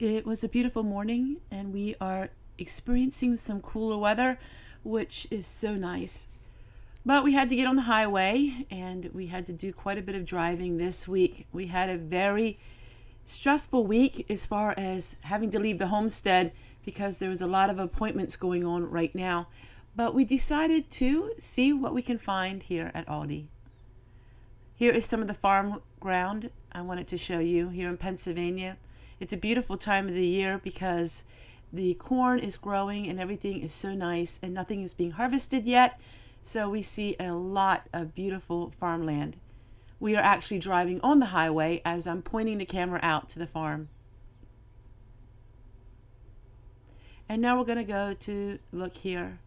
It was a beautiful morning and we are experiencing some cooler weather, which is so nice. But we had to get on the highway and we had to do quite a bit of driving this week. We had a very stressful week as far as having to leave the homestead because there was a lot of appointments going on right now. But we decided to see what we can find here at Aldi. Here is some of the farm ground I wanted to show you here in Pennsylvania. It's a beautiful time of the year because the corn is growing and everything is so nice and nothing is being harvested yet. So we see a lot of beautiful farmland. We are actually driving on the highway as I'm pointing the camera out to the farm. And now we're going to go to look here.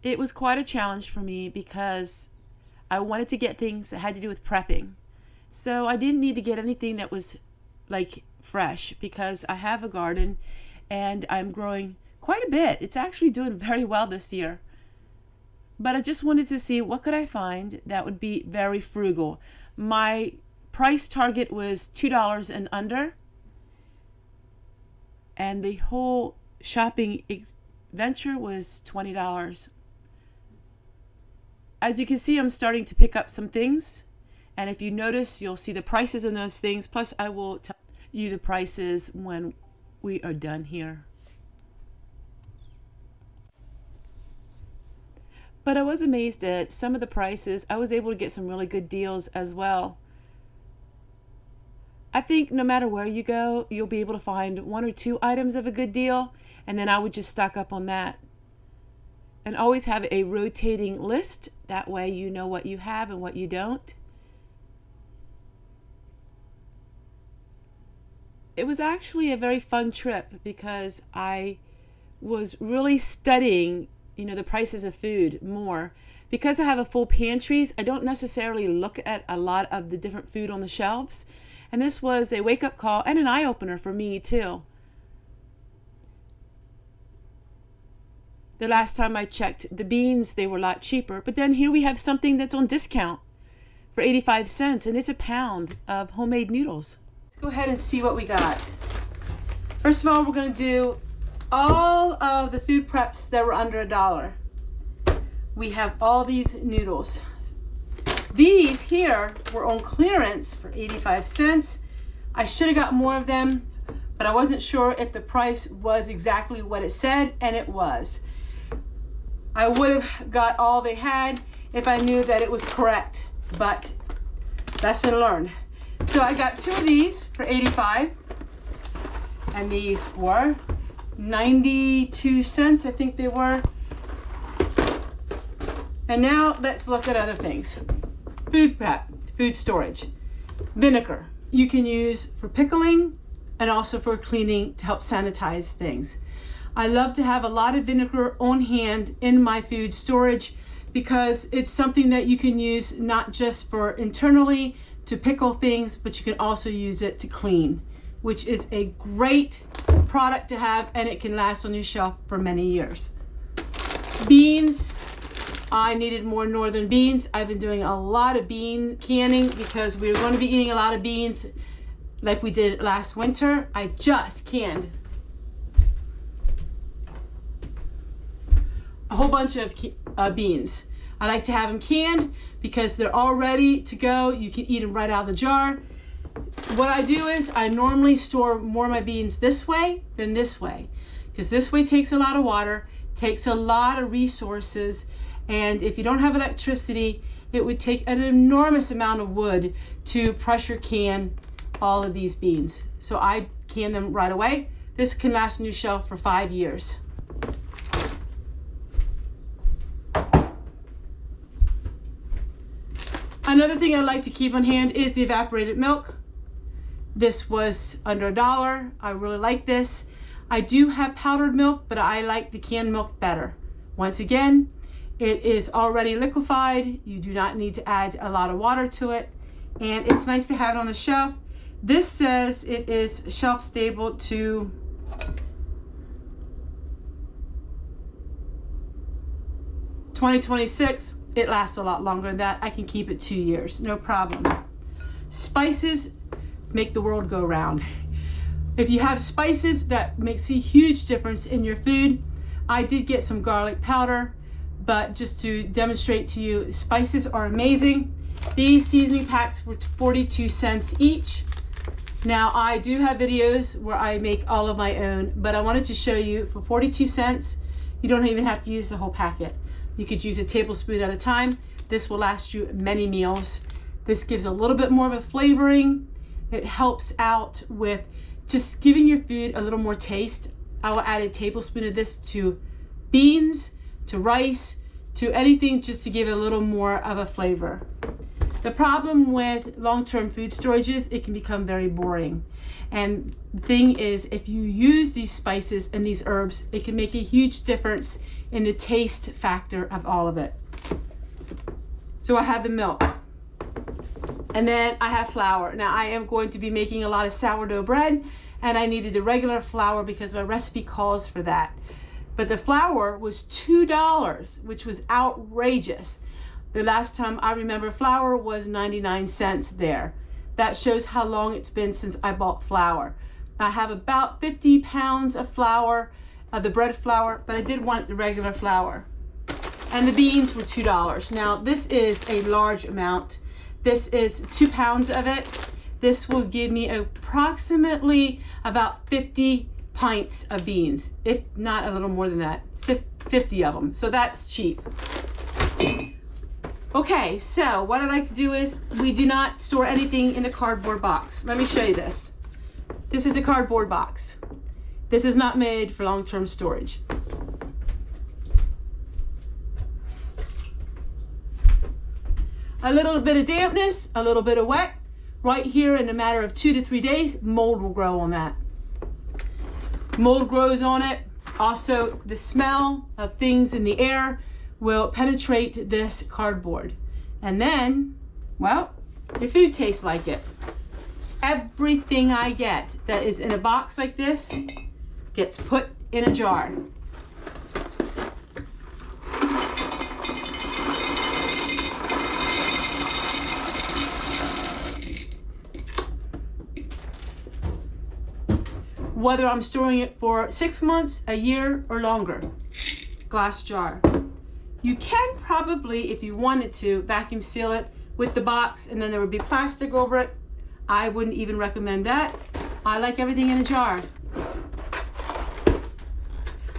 It was quite a challenge for me because I wanted to get things that had to do with prepping. So I didn't need to get anything that was like fresh because I have a garden and I'm growing quite a bit. It's actually doing very well this year. But I just wanted to see what could I find that would be very frugal. My price target was $2 and under. And the whole shopping venture was $20. As you can see, I'm starting to pick up some things. And if you notice, you'll see the prices on those things. Plus, I will tell you the prices when we are done here. But I was amazed at some of the prices. I was able to get some really good deals as well. I think no matter where you go, you'll be able to find one or two items of a good deal, and then I would just stock up on that. And always have a rotating list. That way you know what you have and what you don't. It was actually a very fun trip because I was really studying the prices of food more. Because I have a full pantries, I don't necessarily look at a lot of the different food on the shelves. And this was a wake-up call and an eye-opener for me too. The last time I checked the beans, they were a lot cheaper. But then here we have something that's on discount for 85 cents, and it's a pound of homemade noodles. Let's go ahead and see what we got. First of all, we're going to do all of the food preps that were under $1. We have all these noodles. These here were on clearance for 85 cents. I should have got more of them, but I wasn't sure if the price was exactly what it said, and it was. I would have got all they had if I knew that it was correct, but lesson learned. So I got two of these for 85, and these were 92 cents, I think they were. And now let's look at other things. Food prep, food storage. Vinegar, you can use for pickling and also for cleaning to help sanitize things. I love to have a lot of vinegar on hand in my food storage because it's something that you can use not just for internally to pickle things, but you can also use it to clean, which is a great product to have, and it can last on your shelf for many years. Beans, I needed more northern beans. I've been doing a lot of bean canning because we're going to be eating a lot of beans like we did last winter. I just canned a whole bunch of beans. I like to have them canned because they're all ready to go. You can eat them right out of the jar. What I do is I normally store more of my beans this way than this way because this way takes a lot of water, takes a lot of resources, and if you don't have electricity, it would take an enormous amount of wood to pressure can all of these beans. So I can them right away. This can last on your shelf for 5 years. Another thing I like to keep on hand is the evaporated milk. This was under $1. I really like this. I do have powdered milk, but I like the canned milk better. Once again, it is already liquefied. You do not need to add a lot of water to it. And it's nice to have it on the shelf. This says it is shelf stable to 2026. It lasts a lot longer than that. I can keep it 2 years, no problem. Spices make the world go round. If you have spices, that makes a huge difference in your food. I did get some garlic powder, but just to demonstrate to you, spices are amazing. These seasoning packs were 42 cents each. Now I do have videos where I make all of my own, but I wanted to show you for 42 cents, you don't even have to use the whole packet. You could use a tablespoon at a time. This will last you many meals. This gives a little bit more of a flavoring. It helps out with just giving your food a little more taste. I will add a tablespoon of this to beans, to rice, to anything just to give it a little more of a flavor. The problem with long-term food storage is it can become very boring. And the thing is, if you use these spices and these herbs, it can make a huge difference in the taste factor of all of it. So I have the milk. And then I have flour. Now I am going to be making a lot of sourdough bread, and I needed the regular flour because my recipe calls for that. But the flour was $2, which was outrageous. The last time I remember flour was 99 cents there. That shows how long it's been since I bought flour. I have about 50 pounds of flour, the bread flour, but I did want the regular flour. And the beans were $2. Now this is a large amount. This is 2 pounds of it. This will give me approximately about 50 pints of beans, if not a little more than that, 50 of them. So that's cheap. Okay, so what I like to do is we do not store anything in the cardboard box. Let me show you this. This is a cardboard box. This is not made for long-term storage. A little bit of dampness, a little bit of wet. Right here, in a matter of 2 to 3 days, mold will grow on that. Mold grows on it. Also, the smell of things in the air will penetrate this cardboard. And then, well, your food tastes like it. Everything I get that is in a box like this gets put in a jar. Whether I'm storing it for 6 months, a year, or longer. Glass jar. You can probably, if you wanted to, vacuum seal it with the box, and then there would be plastic over it. I wouldn't even recommend that. I like everything in a jar.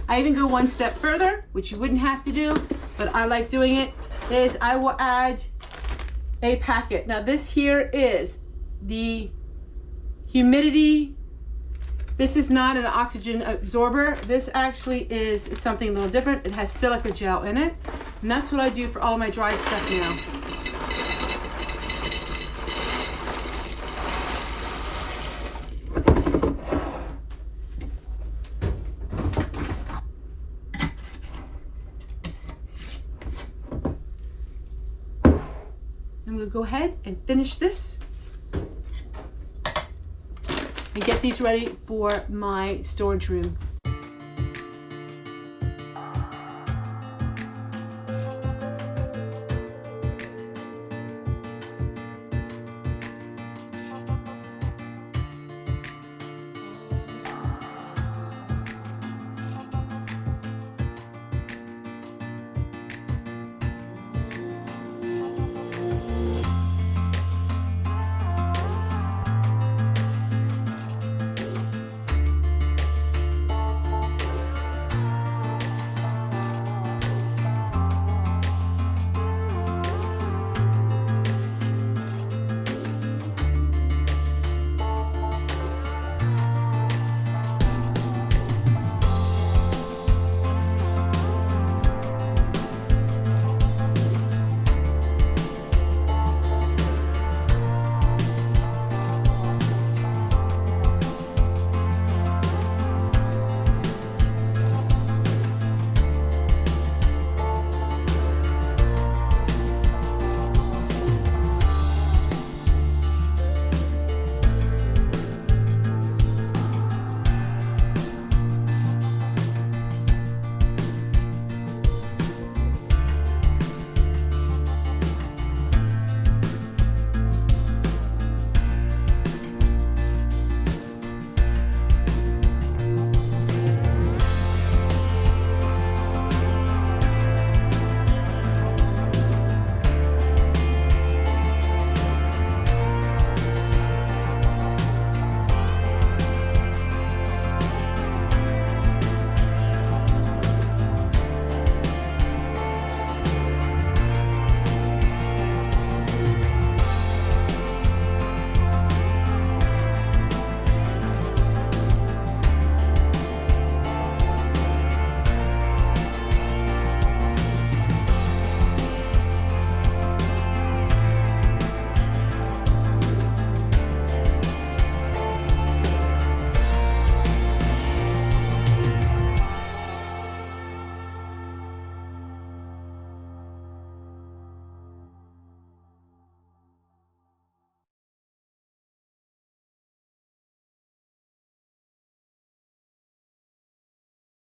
I even go one step further, which you wouldn't have to do, but I like doing it, is I will add a packet. Now this here is the humidity. This is not an oxygen absorber. This actually is something a little different. It has silica gel in it. And that's what I do for all of my dried stuff now. I'm gonna go ahead and finish this and get these ready for my storage room.